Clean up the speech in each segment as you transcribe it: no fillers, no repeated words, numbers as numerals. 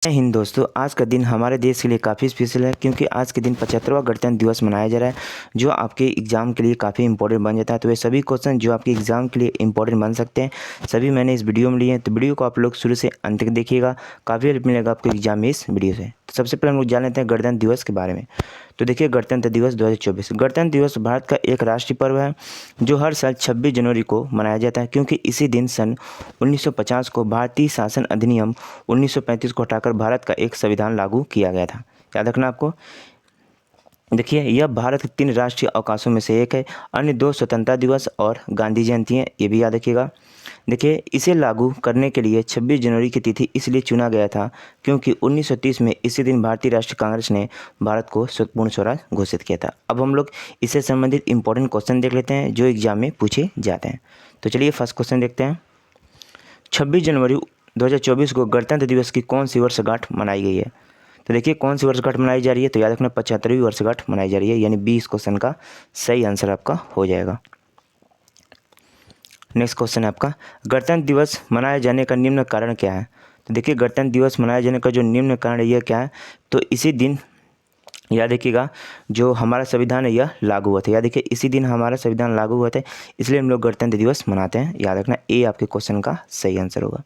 जय हिंद दोस्तों। आज का दिन हमारे देश के लिए काफ़ी स्पेशल है क्योंकि आज के दिन 75वां गणतंत्र दिवस मनाया जा रहा है, जो आपके एग्ज़ाम के लिए काफ़ी इंपॉर्टेंट बन जाता है। तो ये सभी क्वेश्चन जो आपके एग्ज़ाम के लिए इंपॉर्टेंट बन सकते हैं, सभी मैंने इस वीडियो में लिए हैं। तो वीडियो को आप लोग शुरू से अंत तक देखिएगा, काफ़ी हेल्प मिलेगा आपको एग्जाम में इस वीडियो से। तो सबसे पहले हम लोग जान लेते हैं गणतंत्र दिवस के बारे में। तो देखिए, गणतंत्र दिवस 2024 गणतंत्र दिवस भारत का एक राष्ट्रीय पर्व है जो हर साल 26 जनवरी को मनाया जाता है, क्योंकि इसी दिन सन 1950 को भारतीय शासन अधिनियम 1935 को हटाकर भारत का एक संविधान लागू किया गया था। याद रखना आपको। देखिए, यह भारत के 3 राष्ट्रीय अवकाशों में से एक है। अन्य 2 स्वतंत्रता दिवस और गांधी जयंती हैं, ये भी याद रखिएगा। देखिए, इसे लागू करने के लिए 26 जनवरी की तिथि इसलिए चुना गया था क्योंकि 1930 में इसी दिन भारतीय राष्ट्रीय कांग्रेस ने भारत को पूर्ण स्वराज घोषित किया था। अब हम लोग इससे संबंधित इंपॉर्टेंट क्वेश्चन देख लेते हैं जो एग्जाम में पूछे जाते हैं। तो चलिए फर्स्ट क्वेश्चन देखते हैं। 26 जनवरी 2024 को गणतंत्र दिवस की कौन सी वर्षगांठ मनाई गई है? तो देखिए, कौन सी वर्षगांठ मनाई जा रही है? तो याद रखना 75वीं वर्षगांठ मनाई जा रही है, यानी 20 क्वेश्चन का सही आंसर आपका हो जाएगा। नेक्स्ट क्वेश्चन है आपका, गणतंत्र दिवस मनाए जाने का निम्न कारण क्या है? तो देखिए, गणतंत्र दिवस मनाए जाने का जो निम्न कारण है यह क्या है? तो इसी दिन याद रखिएगा, जो हमारा संविधान है यह लागू हुआ था। याद देखिए, इसी दिन हमारा संविधान लागू हुआ था, इसलिए हम लोग गणतंत्र दिवस मनाते हैं। याद रखना, ए आपके क्वेश्चन का सही आंसर होगा।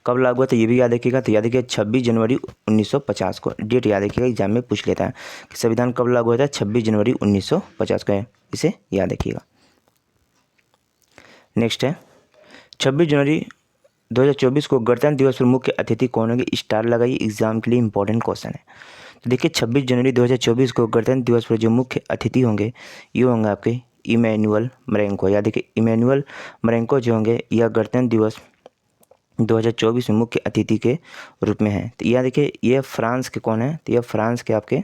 कब लागू हुआ था ये भी याद रखिएगा। तो याद रखिए 26 जनवरी 1950 को। डेट याद रखिएगा, एग्जाम में पूछ लेता है कि संविधान कब लागू हुआ था। 26 जनवरी 1950 को है, इसे याद रखिएगा। नेक्स्ट है, 26 जनवरी 2024 को गणतंत्र दिवस पर मुख्य अतिथि कौन होंगे? स्टार लगाइए, एग्जाम के लिए इंपॉर्टेंट क्वेश्चन है। तो देखिए, 26 जनवरी 2024 को गणतंत्र दिवस पर जो मुख्य अतिथि होंगे ये होंगे आपके इमैनुअल मरेंको। याद देखिए, इमैनुअल मरेंको जो होंगे यह गणतंत्र दिवस 2024 में मुख्य अतिथि के रूप में है। तो यह देखिए, ये फ्रांस के कौन है? तो यह फ्रांस के आपके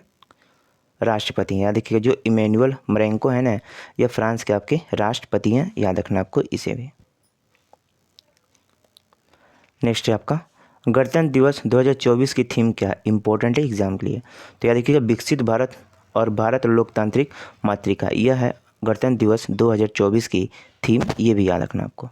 राष्ट्रपति हैं। याद रखिएगा, जो इमैनुअल मरेंको है ना, यह फ्रांस के आपके राष्ट्रपति हैं। याद रखना आपको इसे भी। नेक्स्ट है आपका, गणतंत्र दिवस 2024 की थीम क्या है? इंपॉर्टेंट है एग्जाम के लिए। तो याद रखिएगा, विकसित भारत और भारत लोकतांत्रिक मातृका, यह है गणतंत्र दिवस 2024 की थीम, ये भी याद रखना आपको।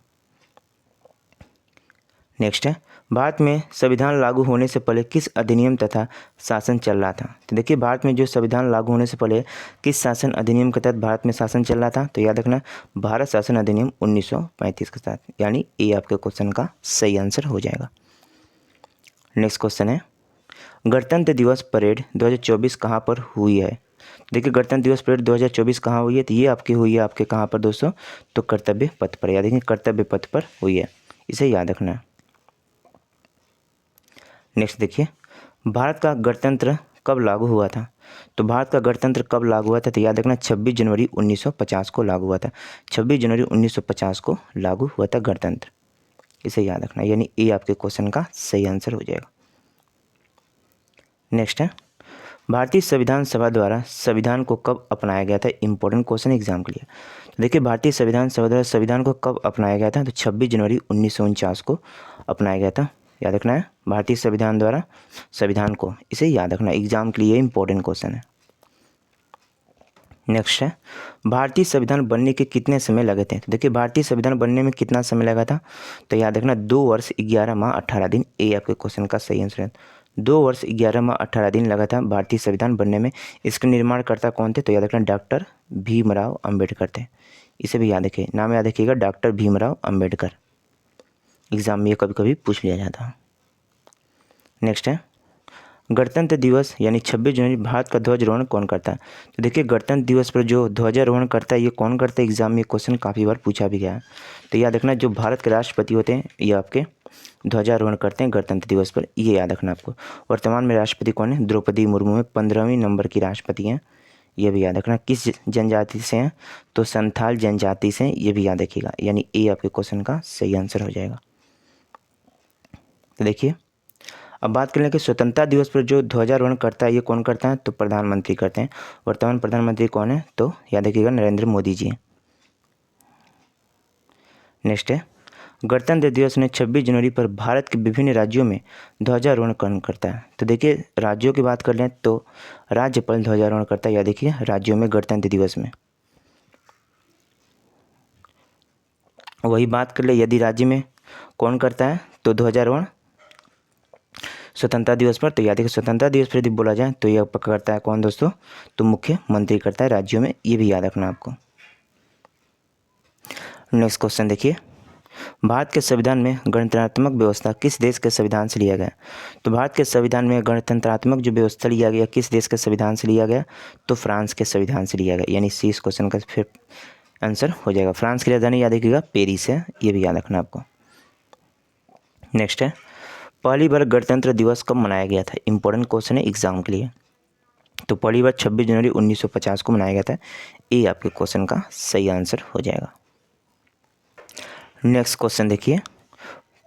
नेक्स्ट है, भारत में संविधान लागू होने से पहले किस अधिनियम तथा शासन चल रहा था? तो देखिए, भारत में जो संविधान लागू होने से पहले किस शासन अधिनियम के तहत भारत में शासन चल रहा था? तो याद रखना, भारत शासन अधिनियम 1935 के साथ, यानी ये आपके क्वेश्चन का सही आंसर हो जाएगा। नेक्स्ट क्वेश्चन है, गणतंत्र दिवस परेड 2024 कहाँ पर हुई है? देखिए, गणतंत्र दिवस परेड 2024 कहाँ हुई है? तो ये आपकी हुई है आपके कहाँ पर दोस्तों? तो कर्तव्य पथ पर। याद रखिए, कर्तव्य पथ पर हुई है, इसे याद रखना है। नेक्स्ट देखिए, भारत का गणतंत्र कब लागू हुआ था? तो भारत का गणतंत्र कब लागू हुआ था? तो याद रखना 26 जनवरी 1950 को लागू हुआ था। 26 जनवरी 1950 को लागू हुआ था गणतंत्र, इसे याद रखना, यानी ये आपके क्वेश्चन का सही आंसर हो जाएगा। नेक्स्ट है, भारतीय संविधान सभा द्वारा संविधान को कब अपनाया गया था? इंपॉर्टेंट क्वेश्चन एग्जाम के लिए। तो देखिए, भारतीय संविधान सभा द्वारा संविधान को कब अपनाया गया था? तो 26 जनवरी 1949 को अपनाया गया था। याद रखना है, भारतीय संविधान द्वारा संविधान को, इसे याद रखना, एग्जाम के लिए इंपॉर्टेंट क्वेश्चन है। नेक्स्ट है, भारतीय संविधान बनने के कितने समय लगे थे? तो देखिए, भारतीय संविधान बनने में कितना समय लगा था? तो याद रखना 2 वर्ष 11 माह 18 दिन, ये आपके क्वेश्चन का सही आंसर है। 2 वर्ष 11 माह 18 दिन लगा था भारतीय संविधान बनने में। इसके निर्माणकर्ता कौन थे? तो याद रखना डॉक्टर भीमराव अम्बेडकर थे, इसे भी याद रखिए, नाम याद रखिएगा, डॉक्टर भीमराव अम्बेडकर। एग्जाम में ये कभी कभी पूछ लिया जाता है। नेक्स्ट है, गणतंत्र दिवस यानी 26 जनवरी भारत का ध्वजारोहण कौन करता है? तो देखिए, गणतंत्र दिवस पर जो ध्वजारोहण करता है ये कौन करता है? एग्जाम में क्वेश्चन काफ़ी बार पूछा भी गया है। तो याद रखना, जो भारत के राष्ट्रपति होते हैं ये आपके ध्वजारोहण करते हैं गणतंत्र दिवस पर, ये याद रखना आपको। वर्तमान में राष्ट्रपति कौन है? द्रौपदी मुर्मू है, 15वीं नंबर की राष्ट्रपति हैं, ये भी याद रखना। किस जनजाति से हैं? तो संथाल जनजाति से, ये भी याद रखिएगा, यानी ये आपके क्वेश्चन का सही आंसर हो जाएगा। तो देखिए, अब बात कर लें कि स्वतंत्रता दिवस पर जो ध्वजारोहण करता है ये कौन करता है? तो प्रधानमंत्री करते हैं। वर्तमान प्रधानमंत्री कौन है? तो याद रखिएगा, नरेंद्र मोदी जी हैं। नेक्स्ट है, गणतंत्र दिवस ने 26 जनवरी पर भारत के विभिन्न राज्यों में ध्वजारोहण कौन करता है? तो देखिए, राज्यों की बात कर लें तो राज्यपाल ध्वजारोहण करता है। याद देखिए, राज्यों में गणतंत्र दिवस में। वही बात कर ले, यदि राज्य में कौन करता है तो ध्वजारोहण स्वतंत्रता दिवस पर। तो याद रखिए स्वतंत्रता दिवस पर यदि बोला जाए तो यह करता है कौन दोस्तों, तो मुख्यमंत्री करता है राज्यों में, ये भी याद रखना आपको। नेक्स्ट क्वेश्चन देखिए, भारत के संविधान में गणतंत्रात्मक व्यवस्था किस देश के संविधान से लिया गया? तो भारत के संविधान में गणतंत्रात्मक जो व्यवस्था लिया गया किस देश के संविधान से लिया गया? तो फ्रांस के संविधान से लिया गया, यानी सी इस क्वेश्चन का फिर आंसर हो जाएगा। फ्रांस की राजधानी याद रखिएगा पेरिस है, ये भी याद रखना आपको। नेक्स्ट है, पहली बार गणतंत्र दिवस कब मनाया गया था? इंपॉर्टेंट क्वेश्चन है एग्जाम के लिए। तो पहली बार 26 जनवरी 1950 को मनाया गया था, ये आपके क्वेश्चन का सही आंसर हो जाएगा। नेक्स्ट क्वेश्चन देखिए,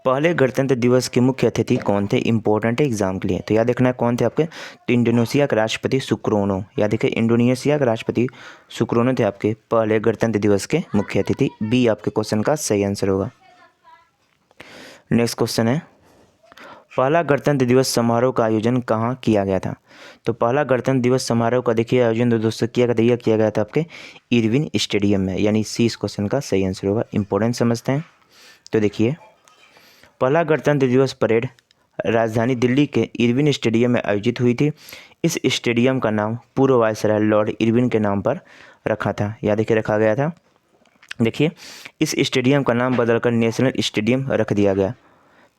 पहले गणतंत्र दिवस के मुख्य अतिथि कौन थे? इंपॉर्टेंट है एग्जाम के लिए। तो याद रखना है कौन थे आपके, तो इंडोनेशिया के राष्ट्रपति सुकरोनो, याद रखिए इंडोनेशिया के राष्ट्रपति सुकरोनो थे आपके पहले गणतंत्र दिवस के मुख्य अतिथि। बी आपके क्वेश्चन का सही आंसर होगा। नेक्स्ट क्वेश्चन है, पहला गणतंत्र दिवस समारोह का आयोजन कहाँ किया गया था? तो पहला गणतंत्र दिवस समारोह का देखिए आयोजन दोस्तों किया गया था, यह किया गया था आपके इरविन स्टेडियम में, यानी सी इस क्वेश्चन का सही आंसर होगा। इंपॉर्टेंट समझते हैं। तो देखिए, पहला गणतंत्र दिवस परेड राजधानी दिल्ली के इरविन स्टेडियम में आयोजित हुई थी। इस स्टेडियम का नाम पूर्व वायसराय लॉर्ड इरविन के नाम पर रखा था, याद देखिए रखा गया था। देखिए, इस स्टेडियम का नाम बदलकर नेशनल स्टेडियम रख दिया गया।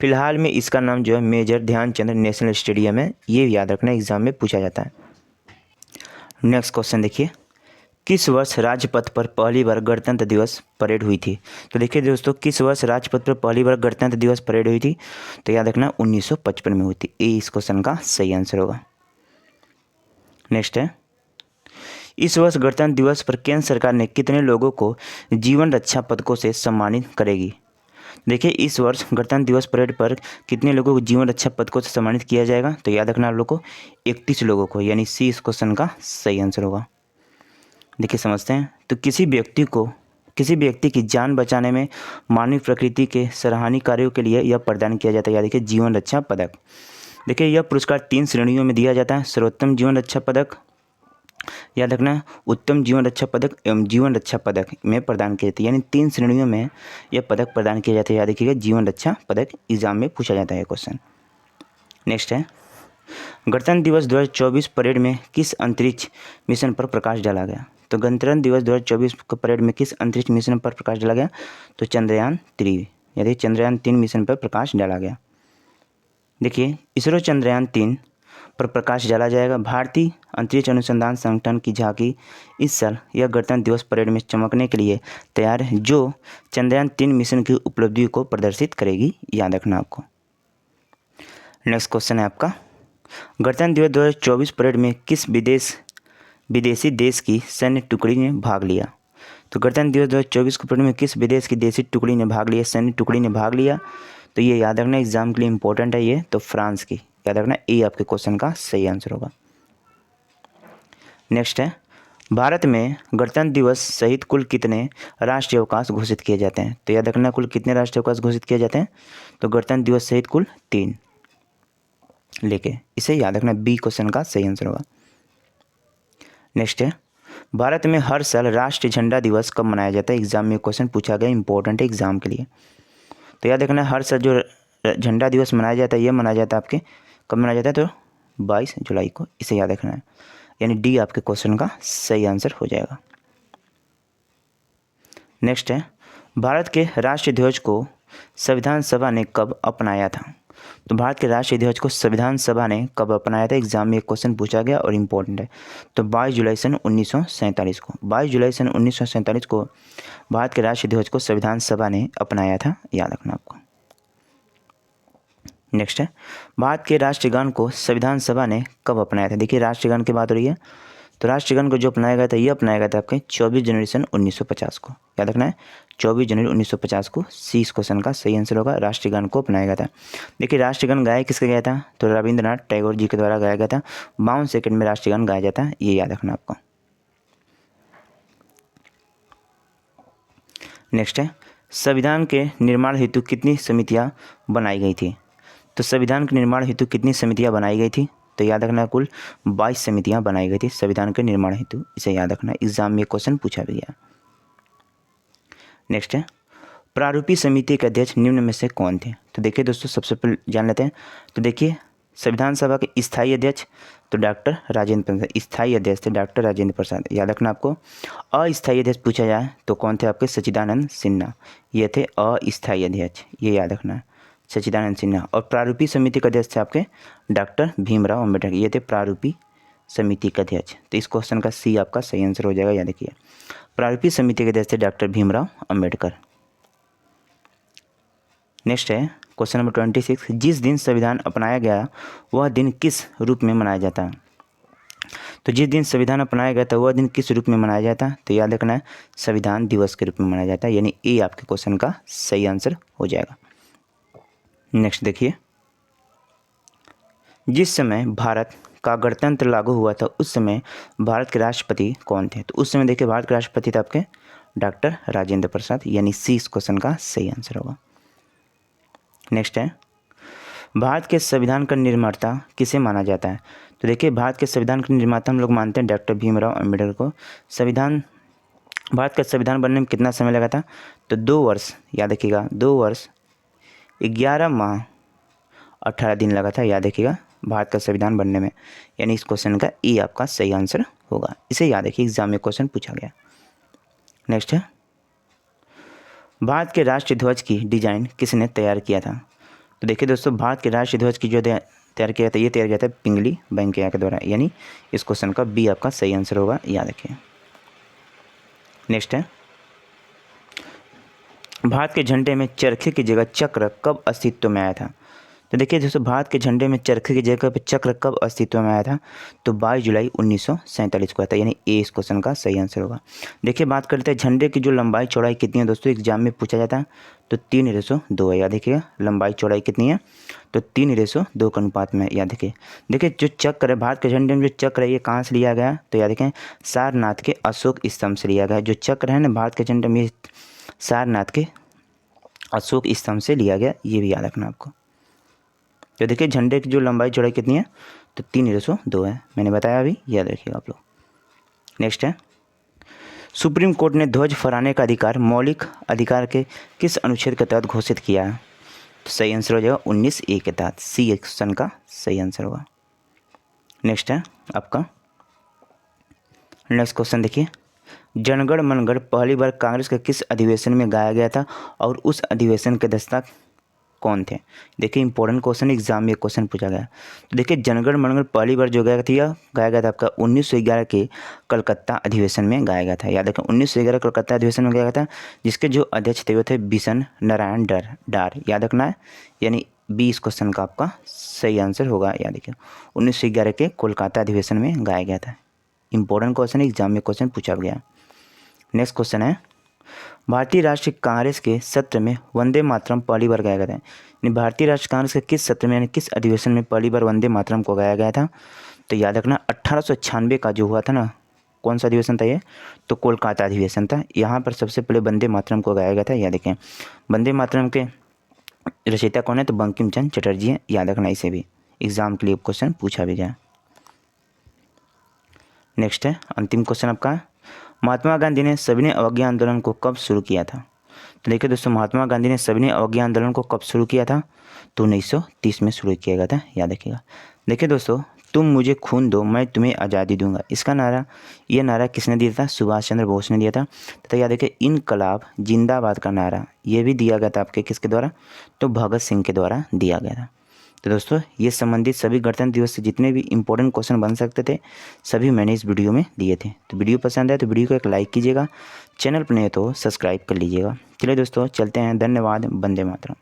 फिलहाल में इसका नाम जो है मेजर ध्यानचंद नेशनल स्टेडियम है, ये याद रखना एग्जाम में पूछा जाता है। नेक्स्ट क्वेश्चन देखिए, किस वर्ष राजपथ पर पहली बार गणतंत्र दिवस परेड हुई थी? तो देखिए दोस्तों, किस वर्ष राजपथ पर पहली बार गणतंत्र दिवस परेड हुई थी? तो याद रखना 1955 में हुई थी, ये इस क्वेश्चन का सही आंसर होगा। नेक्स्ट है, इस वर्ष गणतंत्र दिवस पर केंद्र सरकार ने कितने लोगों को जीवन रक्षा पदकों से सम्मानित करेगी? देखिए, इस वर्ष गणतंत्र दिवस परेड पर कितने लोगों को जीवन रक्षा पदकों से सम्मानित किया जाएगा? तो याद रखना आप लोग को 31 लोगों को, यानी सी इस क्वेश्चन का सही आंसर होगा। देखिए समझते हैं, तो किसी व्यक्ति की जान बचाने में मानवीय प्रकृति के सराहनीय कार्यों के लिए यह प्रदान किया जाता है, याद देखिए जीवन रक्षा पदक। देखिए, यह पुरस्कार 3 श्रेणियों में दिया जाता है। सर्वोत्तम जीवन रक्षा पदक, याद रखना उत्तम जीवन रक्षा पदक एवं जीवन रक्षा पदक में प्रदान किए जाते हैं, यानी 3 श्रेणियों में यह पदक प्रदान किए जाते हैं। याद रखिएगा जीवन रक्षा पदक एग्जाम में पूछा जाता है क्वेश्चन। नेक्स्ट है, गणतंत्र दिवस 2024 परेड में किस अंतरिक्ष मिशन पर प्रकाश डाला गया? तो गणतंत्र दिवस 2024 परेड में किस अंतरिक्ष मिशन पर प्रकाश डाला गया? तो चंद्रयान 3, यानी चंद्रयान 3 मिशन पर प्रकाश डाला गया। देखिए, इसरो चंद्रयान 3 पर प्रकाश डाला जाएगा। भारतीय अंतरिक्ष अनुसंधान संगठन की झांकी इस साल यह गणतंत्र दिवस परेड में चमकने के लिए तैयार है, जो चंद्रयान 3 मिशन की उपलब्धियों को प्रदर्शित करेगी, याद रखना आपको। नेक्स्ट क्वेश्चन है आपका, गणतंत्र दिवस 2024 परेड में किस विदेशी देश की सैन्य टुकड़ी ने भाग लिया? तो गणतंत्र दिवस 2024 के परेड में किस विदेश की देशी टुकड़ी ने भाग लिया, सैन्य टुकड़ी ने भाग लिया? तो ये याद रखना एग्जाम के लिए इंपॉर्टेंट है ये, तो फ्रांस की, याद रखना ये आपके क्वेश्चन का सही आंसर होगा। नेक्स्ट है, भारत में गणतंत्र दिवस सहित कुल कितने राष्ट्रीय अवकाश घोषित किए जाते हैं? तो याद रखना कुल कितने राष्ट्रीय अवकाश घोषित किए जाते हैं? तो गणतंत्र दिवस सहित कुल 3 लेके, इसे याद रखना बी क्वेश्चन का सही आंसर होगा। नेक्स्ट है, भारत में हर साल राष्ट्रीय झंडा दिवस कब मनाया जाता है? एग्जाम में क्वेश्चन पूछा गया, इंपॉर्टेंट है एग्जाम के लिए। तो याद रखना हर साल जो झंडा दिवस मनाया जाता है, यह मनाया जाता है आपके कब मनाया जाता है? तो 22 जुलाई को, इसे याद रखना है, यानी डी आपके क्वेश्चन का सही आंसर हो जाएगा। नेक्स्ट है, भारत के राष्ट्रीय ध्वज को संविधान सभा ने कब अपनाया था? तो भारत के राष्ट्रीय ध्वज को संविधान सभा ने कब अपनाया था? एग्जाम में एक क्वेश्चन पूछा गया और इम्पोर्टेंट है। तो 22 जुलाई सन 1947 को, 22 जुलाई सन 1947 को भारत के राष्ट्रीय ध्वज को संविधान सभा ने अपनाया था, याद रखना आपको। नेक्स्ट है, भारत के राष्ट्रीय गान को संविधान सभा ने कब अपनाया था? देखिए, राष्ट्रीय गान की बात हो रही है, तो राष्ट्रीय गान को जो अपनाया गया था, ये अपनाया गया था आपके 24 जनवरी सन 1950 को, याद रखना है 24 जनवरी 1950 को, सी इस क्वेश्चन का सही आंसर होगा। राष्ट्रीय गान को अपनाया गया था। देखिए, राष्ट्रीय गान गाया किसका गया था? तो रविंद्रनाथ टैगोर जी के द्वारा गाया गया था। 52 सेकंड में राष्ट्रीय गान गाया जाता है, ये याद रखना आपको। नेक्स्ट है, संविधान के निर्माण हेतु कितनी समितियां बनाई गई थी? तो संविधान के निर्माण हेतु कितनी समितियां बनाई गई थी? तो याद रखना कुल 22 समितियां बनाई गई थी संविधान के निर्माण हेतु, इसे याद रखना, एग्जाम में क्वेश्चन पूछा भी गया। नेक्स्ट है, प्रारूपी समिति के अध्यक्ष निम्न में से कौन थे? तो देखिए दोस्तों, सबसे पहले जान लेते हैं। तो देखिए, संविधान सभा के स्थायी अध्यक्ष तो डॉक्टर राजेंद्र प्रसाद, स्थायी अध्यक्ष थे डॉक्टर राजेंद्र प्रसाद, याद रखना आपको। अस्थायी अध्यक्ष पूछा जाए तो कौन थे आपके, सच्चिदानंद सिन्हा, ये थे अस्थायी अध्यक्ष, ये याद रखना, सच्चिदानंद सिन्हा। और प्रारूपी समिति के अध्यक्ष थे आपके डॉक्टर भीमराव अम्बेडकर, ये थे प्रारूपी समिति के अध्यक्ष। तो इस क्वेश्चन का सी आपका सही आंसर हो जाएगा, याद रखिए। प्रारूपी समिति के अध्यक्ष थे डॉक्टर भीमराव अम्बेडकर। नेक्स्ट है क्वेश्चन नंबर 26, जिस दिन संविधान अपनाया गया वह दिन किस रूप में मनाया जाता है। तो जिस दिन संविधान अपनाया गया था वह दिन किस रूप में मनाया जाता है, तो याद रखना है संविधान दिवस के रूप में मनाया जाता है, यानी ए आपके क्वेश्चन का सही आंसर हो जाएगा। नेक्स्ट देखिए, जिस समय भारत का गणतंत्र लागू हुआ था उस समय भारत के राष्ट्रपति कौन थे, तो उस समय देखिए भारत के राष्ट्रपति थे आपके डॉक्टर राजेंद्र प्रसाद, यानी सी इस क्वेश्चन का सही आंसर होगा। नेक्स्ट है, भारत के संविधान का निर्माता किसे माना जाता है, तो देखिए भारत के संविधान के निर्माता हम लोग मानते हैं डॉक्टर भीमराव अम्बेडकर को। भारत का संविधान बनने में कितना समय लगा था, तो 2 वर्ष, याद रखिएगा 2 वर्ष 11 माह 18 दिन लगा था, याद रखिएगा भारत का संविधान बनने में, यानी इस क्वेश्चन का ई आपका सही आंसर होगा। इसे याद रखिए, एग्जाम में क्वेश्चन पूछा गया। नेक्स्ट है, भारत के राष्ट्रीय ध्वज की डिजाइन किसने तैयार किया था, तो देखिए दोस्तों भारत के राष्ट्रीय ध्वज की जो तैयार किया था ये तैयार किया था पिंगली वेंकैया के द्वारा, यानी इस क्वेश्चन का बी आपका सही आंसर होगा, याद रखिए। नेक्स्ट है, भारत के झंडे में चरखे की जगह चक्र कब अस्तित्व में आया था, तो देखिए दोस्तों भारत के झंडे में चरखे की जगह पर चक्र कब अस्तित्व में आया था, तो 22 जुलाई 1947 को आया था, यानी ए इस क्वेश्चन का सही आंसर होगा। देखिए बात करते हैं झंडे की जो लंबाई चौड़ाई कितनी है दोस्तों, एग्जाम में पूछा जाता है, तो 3:2 है, याद रखिएगा लंबाई चौड़ाई कितनी है, तो 3:2 के अनुपात में, याद रखिए। देखिए जो चक्र है भारत के झंडे में जो चक्र है ये कहाँ से लिया गया, तो याद रखें सारनाथ के अशोक स्तंभ से लिया गया। जो चक्र है ना भारत के झंडे में सारनाथ के अशोक स्तंभ से लिया गया, ये भी याद रखना आपको। तो देखिए झंडे की जो लंबाई चौड़ाई कितनी है, तो 3:2 है, मैंने बताया अभी, याद रखिएगा आप लोग। नेक्स्ट है, सुप्रीम कोर्ट ने ध्वज फहराने का अधिकार मौलिक अधिकार के किस अनुच्छेद के तहत घोषित किया है, तो सही आंसर हो जाएगा 19A के तहत, सी क्वेश्चन का सही आंसर होगा। नेक्स्ट है आपका नेक्स्ट क्वेश्चन देखिए, जनगण मनगढ़ पहली बार कांग्रेस के किस अधिवेशन में गाया गया था और उस अधिवेशन के दस्ता कौन थे। देखिए इंपॉर्टेंट क्वेश्चन, एग्जाम में क्वेश्चन पूछा गया। तो देखिए जनगण मनगढ़ पहली बार जो गाया गया था आपका 1911 के कलकत्ता अधिवेशन में गाया गया था। याद रखें 1911 कलकत्ता अधिवेशन में गाया गया था, जिसके जो अध्यक्ष थे वो थे बिशन नारायण डार, याद रखना है, यानी बी इस क्वेश्चन का आपका सही आंसर होगा। याद रखिए 1911 के कोलकाता अधिवेशन में गाया गया था। इंपॉर्टेंट क्वेश्चन, एग्जाम में क्वेश्चन पूछा गया। नेक्स्ट क्वेश्चन है, भारतीय राष्ट्रीय कांग्रेस के सत्र में वंदे मातरम पहली बार गाया गया था। यानी भारतीय राष्ट्रीय कांग्रेस के किस सत्र में यानी किस अधिवेशन में पहली बार वंदे मातरम को गाया गया था, तो याद रखना 1896 का जो हुआ था ना, कौन सा अधिवेशन था ये, तो कोलकाता अधिवेशन था। यहाँ पर सबसे पहले वंदे मातरम को गाया गया था। याद रखें वंदे मातरम के रचयिता कौन है, तो बंकिम चंद्र चटर्जी है, याद रखना, इसे भी एग्जाम के लिए क्वेश्चन पूछा भी गया। नेक्स्ट है अंतिम क्वेश्चन आपका, महात्मा गांधी ने सविनय अवज्ञा आंदोलन को कब शुरू किया था। तो देखिए दोस्तों महात्मा गांधी ने सविनय अवज्ञा आंदोलन को कब शुरू किया था, तो 1930 में शुरू किया गया था। याद रखिएगा। देखिए दोस्तों, तुम मुझे खून दो मैं तुम्हें आज़ादी दूंगा, इसका नारा, ये नारा किसने दिया था, सुभाष चंद्र बोस ने दिया था। तथा याद रखिए इनकलाब जिंदाबाद का नारा ये भी दिया गया था आपके किसके द्वारा, तो भगत सिंह के द्वारा दिया गया था। तो दोस्तों ये संबंधित सभी गणतंत्र दिवस से जितने भी इंपॉर्टेंट क्वेश्चन बन सकते थे सभी मैंने इस वीडियो में दिए थे। तो वीडियो पसंद आए तो वीडियो को एक लाइक कीजिएगा, चैनल पर नहीं तो सब्सक्राइब कर लीजिएगा। चलिए दोस्तों चलते हैं, धन्यवाद, वंदे मातरम।